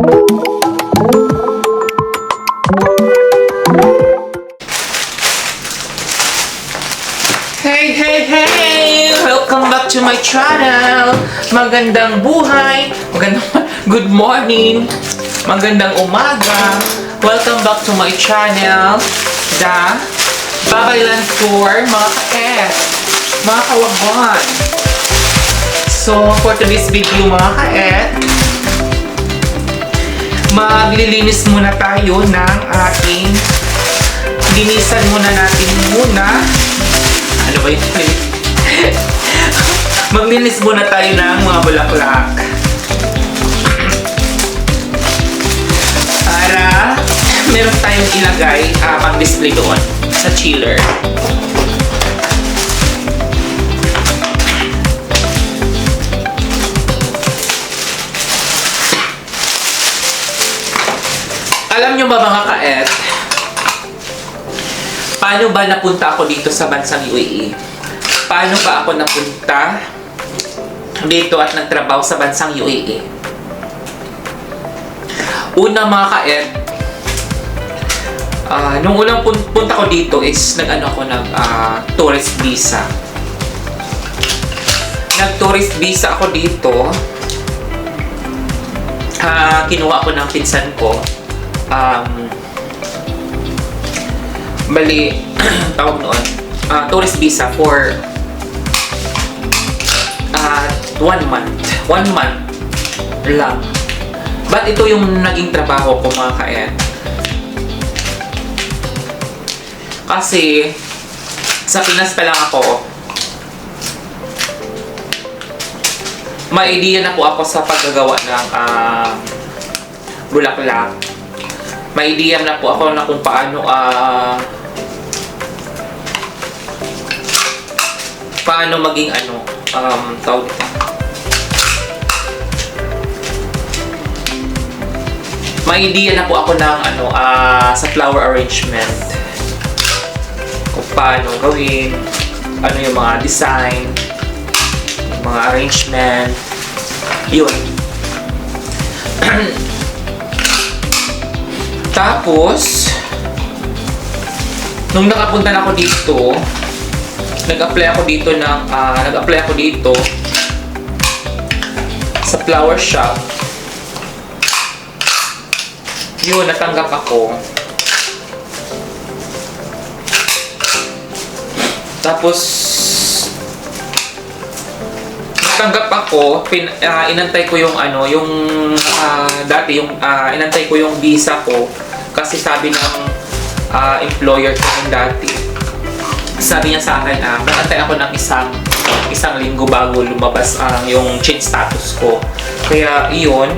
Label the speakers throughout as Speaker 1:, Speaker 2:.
Speaker 1: Hey, hey, hey! Welcome back to my channel! Magandang buhay! Good morning! Magandang umaga! Welcome back to my channel, The Babaylan Tour, mga ka-F, mga kawagan. So, for today's video, mga ka-F, maglilinis muna tayo ng ating linisan muna natin muna. Ano ba yun? Maglinis muna tayo ng mga bulaklak. Para meron tayong ilagay pang-display doon sa chiller. Alam nyo ba mga ka-et, paano ba napunta ako dito sa bansang UAE? Paano ba ako napunta dito at nagtrabaho sa bansang UAE? Una mga ka-et, nung unang punta ko dito is tourist visa. Nag-tourist visa ako dito. Kinuha ko ng pinsan ko. Bali, tawag noon, tourist visa for 1 month. 1 month lang. But ito yung naging trabaho ko mga ka-et. Kasi, sa Pinas pa lang ako, may idea na po ako sa paggagawa ng bulaklak. May idea na po ako na kung paano maging tawag dito. May idea na po ako ng sa flower arrangement. Kung paano gawin, ano yung mga design, yung mga arrangement, yun. Tapos, nung nakapunta na ako dito, nag-apply ako dito sa flower shop. Yun, natanggap ako. Tapos, natanggap ako, inantay ko yung inantay ko yung visa ko kasi sabi ng employer ko yung dati. Sabi niya sa akin, nagantay ako ng isang linggo bago lumabas yung change status ko. Kaya iyon,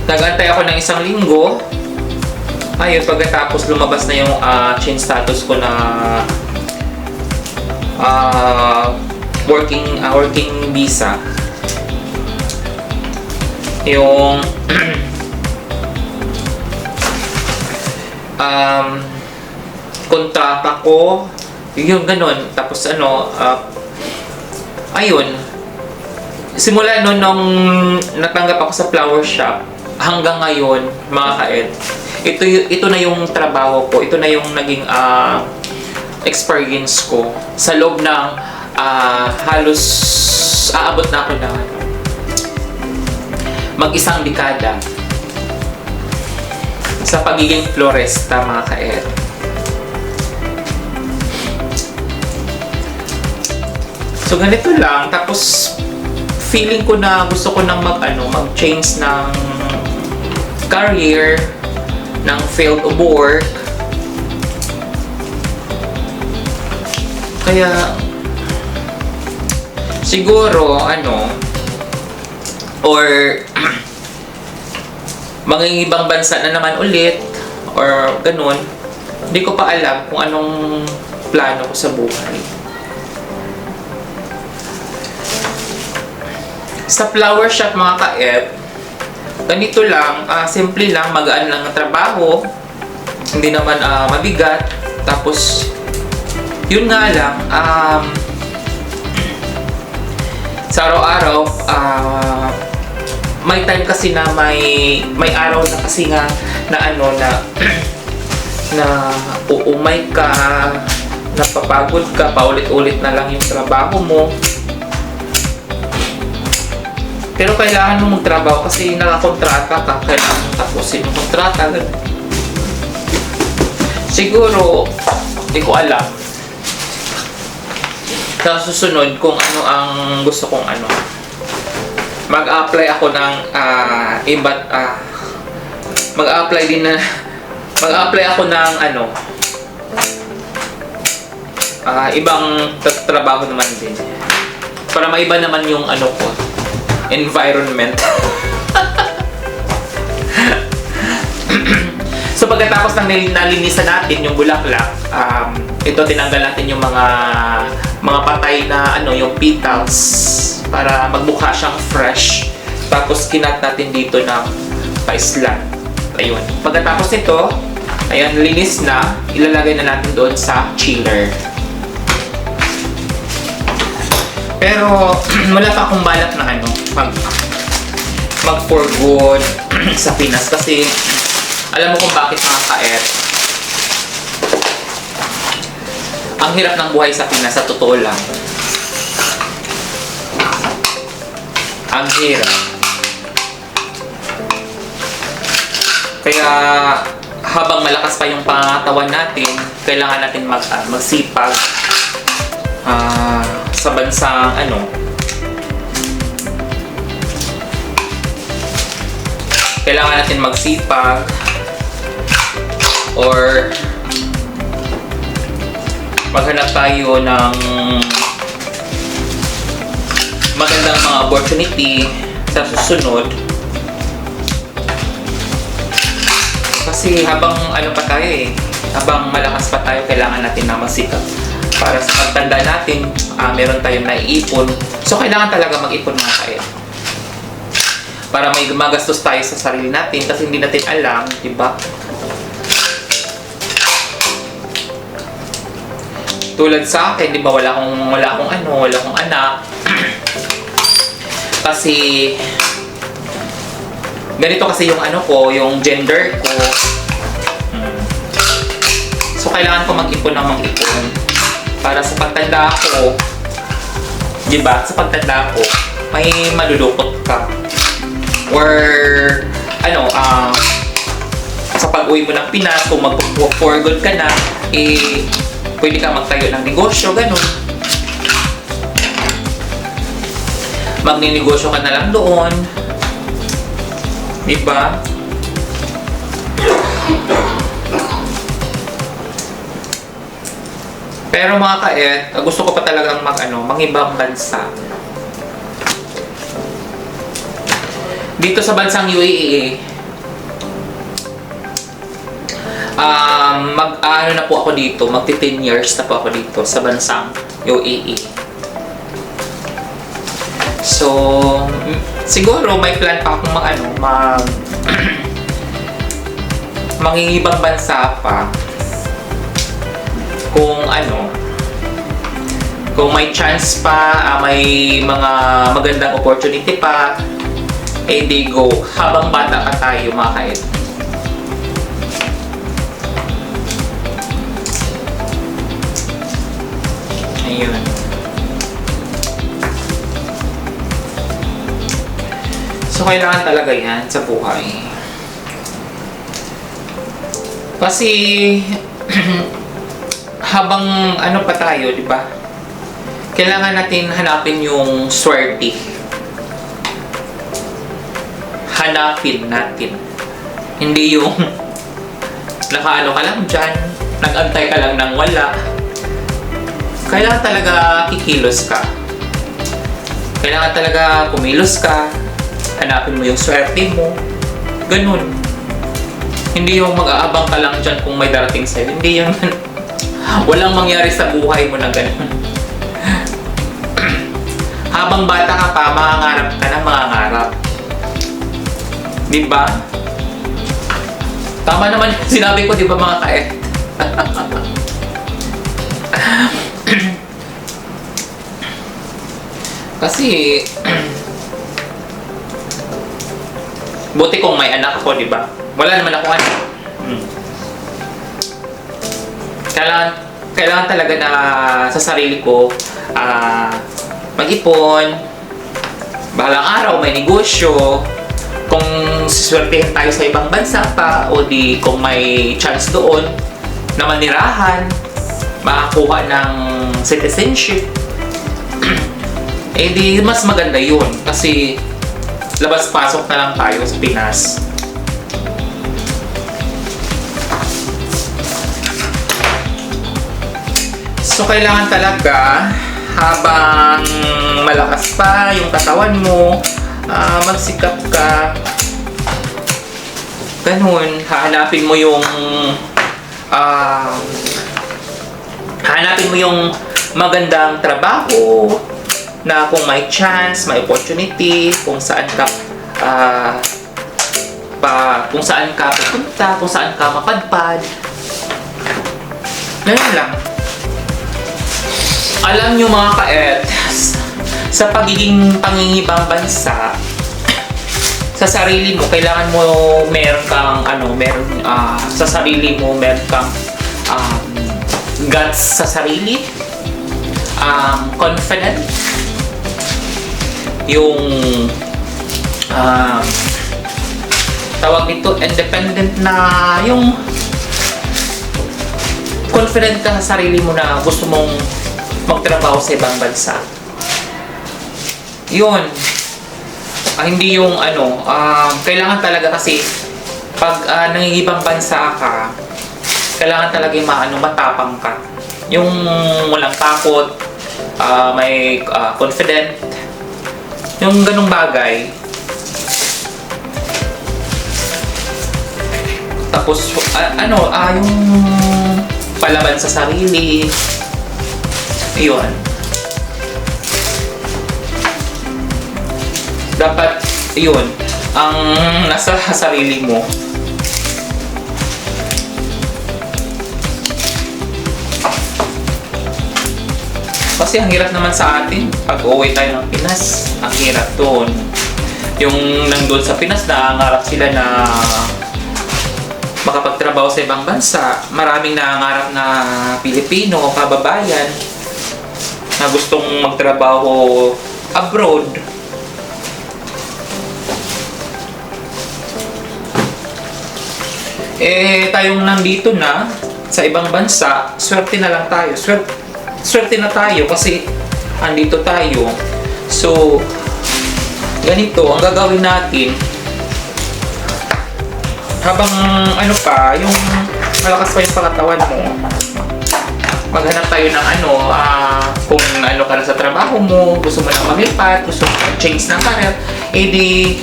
Speaker 1: nagantay ako ng isang linggo. Ayun, pagkatapos lumabas na yung change status ko na working visa. Yung kontrata ko, yung ganun. Tapos ayun, simula nung natanggap ako sa flower shop hanggang ngayon mga ka-et, ito na yung trabaho ko, ito na yung naging experience ko sa loob ng halos aabot na ako ng mag-isang dekada sa pagiging florista mga ka-et. So ganito lang, tapos feeling ko na gusto ko nang mag-change ng career, ng field of work. Kaya siguro or ibang bansa na naman ulit or ganun. Hindi ko pa alam kung anong plano ko sa buhay. Sa flower shop mga ka-et, ganito lang, simple lang, magaan lang ang trabaho, hindi naman mabigat. Tapos yun nga lang, sa araw-araw may time kasi na may araw na kasi nga na ano na na uumay ka, napapagod ka, paulit-ulit na lang yung trabaho mo. Pero kailangan mo magtrabaho kasi nakakontrata ka, kailangan mo tapusin yung kontrata. Siguro, hindi ko alam. Sa susunod kung ano ang gusto kong ano. Mag-apply ako ng mag-apply din na mag-apply ako ng ano ibang trabaho naman din. Para maiba naman yung ano ko, environment. So pagkatapos ng nalinisan natin yung bulaklak, ito tinanggal natin yung mga patay na ano, yung petals para magmukha siyang fresh. Tapos kinat natin dito ng pa-slant. Ayun. Pagkatapos nito, ayan, linis na, ilalagay na natin doon sa chiller. Pero wala pa akong balak na ano, mag for good sa Pinas kasi alam mo kung bakit nakakaet. Ang hirap ng buhay sa Pinas, sa totoo lang. Ang hirap. Kaya habang malakas pa yung pangatawan natin, kailangan natin magsipag sa bansang ano, kailangan natin magsipag or maghanap tayo ng magandang mga opportunity sa susunod. Kasi habang ano pa tayo habang malakas pa tayo, kailangan natin na magsikap para sa pagtanda natin, meron tayong naiipon. So kailangan talaga mag-ipon mga kaet. Para may magastos tayo sa sarili natin kasi hindi natin alam, di ba? Tulad sa akin, di ba, wala akong anak. Kasi ganito kasi yung ano ko, yung gender ko. So kailangan ko mag-ipon para sa pagtanda ko. Di ba? Sa pagtanda ko, may malulukot ka. Or ano, sa pag-uwi mo ng Pinas, kung mag-for good ka na, pwede ka magtayo ng negosyo, ganun. Magninegosyo ka na lang doon. Diba? Pero mga kaet, gusto ko pa talagang mangibang bansa. Dito sa bansang UAE, ano na po ako dito, magti 10 years na po ako dito sa bansang UAE. So, siguro may plan pa akong mangingibang bansa pa. Kung may chance pa, may mga magandang opportunity pa, di go. Habang bata pa tayo mga kaet. Ayun. So, kailangan talaga yan sa buhay. Kasi, habang ano pa tayo, di ba? Kailangan natin hanapin yung swerte. Hanapin natin. Hindi yung nakaano ka lang dyan, nag-antay ka lang ng wala. Kailangan talaga kikilos ka. Kailangan talaga kumilos ka. Hanapin mo yung swerte mo. Ganun. Hindi yung mag-aabang ka lang dyan kung may darating sa'yo. Hindi yun. Walang mangyari sa buhay mo na ganun. Habang bata ka pa, mangangarap ka na mangangarap. Diba? Tama naman sinabi ko, diba mga kaet? Kasi Buti kung may anak ako, di ba? Wala naman akong anak. Kailangan talaga na sa sarili ko mag-ipon. Bahalang araw may negosyo. Kung siswertehin tayo sa ibang bansa pa o di kung may chance doon na manirahan, makakuha ng citizenship, eh di mas maganda yun kasi labas-pasok na lang tayo sa Pinas. So, kailangan talaga habang malakas pa yung katawan mo, magsikap ka. Ganun, hahanapin mo yung magandang trabaho na kung may chance, may opportunity, kung saan ka pupunta, kung saan ka mapadpad. Ganun lang. Alam nyo mga ka-et, sa pagiging pangingibang bansa, sa sarili mo, kailangan mo meron kang sa sarili mo meron kang guts sa sarili, confident, yung tawag nito, independent na yung confident ka sa sarili mo na gusto mong magtrabaho sa ibang bansa. Yun. Hindi yung kailangan talaga kasi pag nangingibang bansa ka, kailangan talaga yung matapang ka. Yung walang takot, may confident, yung ganung bagay. Tapos, yung palaban sa sarili. Yun. Dapat, yun, ang nasa sarili mo. Kasi ang hirap naman sa atin, pag uwi tayo ng Pinas, ang hirap doon. Yung nandun sa Pinas, nangangarap sila na makapagtrabaho sa ibang bansa. Maraming nangangarap na Pilipino o kababayan na gustong magtrabaho abroad. Tayong nandito na sa ibang bansa, swerte na lang tayo. Swerte na tayo kasi andito tayo. So, ganito, ang gagawin natin habang yung malakas pa yung pangatawan mo, maghanap tayo ng kung ka na sa trabaho mo, gusto mo na maglipat, gusto mo change ng career, edi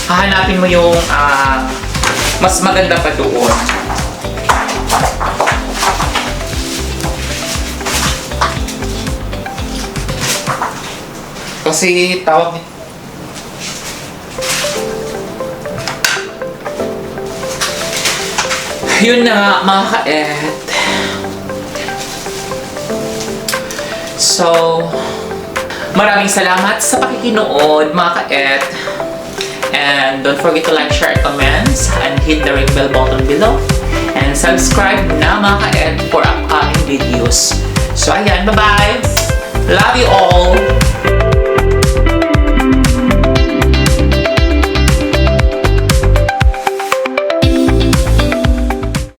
Speaker 1: hahanapin mo yung mas maganda pa doon. Kasi tawag nito, yun na nga mga ka-et. So, maraming salamat sa pakikinood mga ka-et. And don't forget to like, share, comments, and hit the ring bell button below. And subscribe na mga ka-et for upcoming videos. So ayan, bye-bye! Love you all!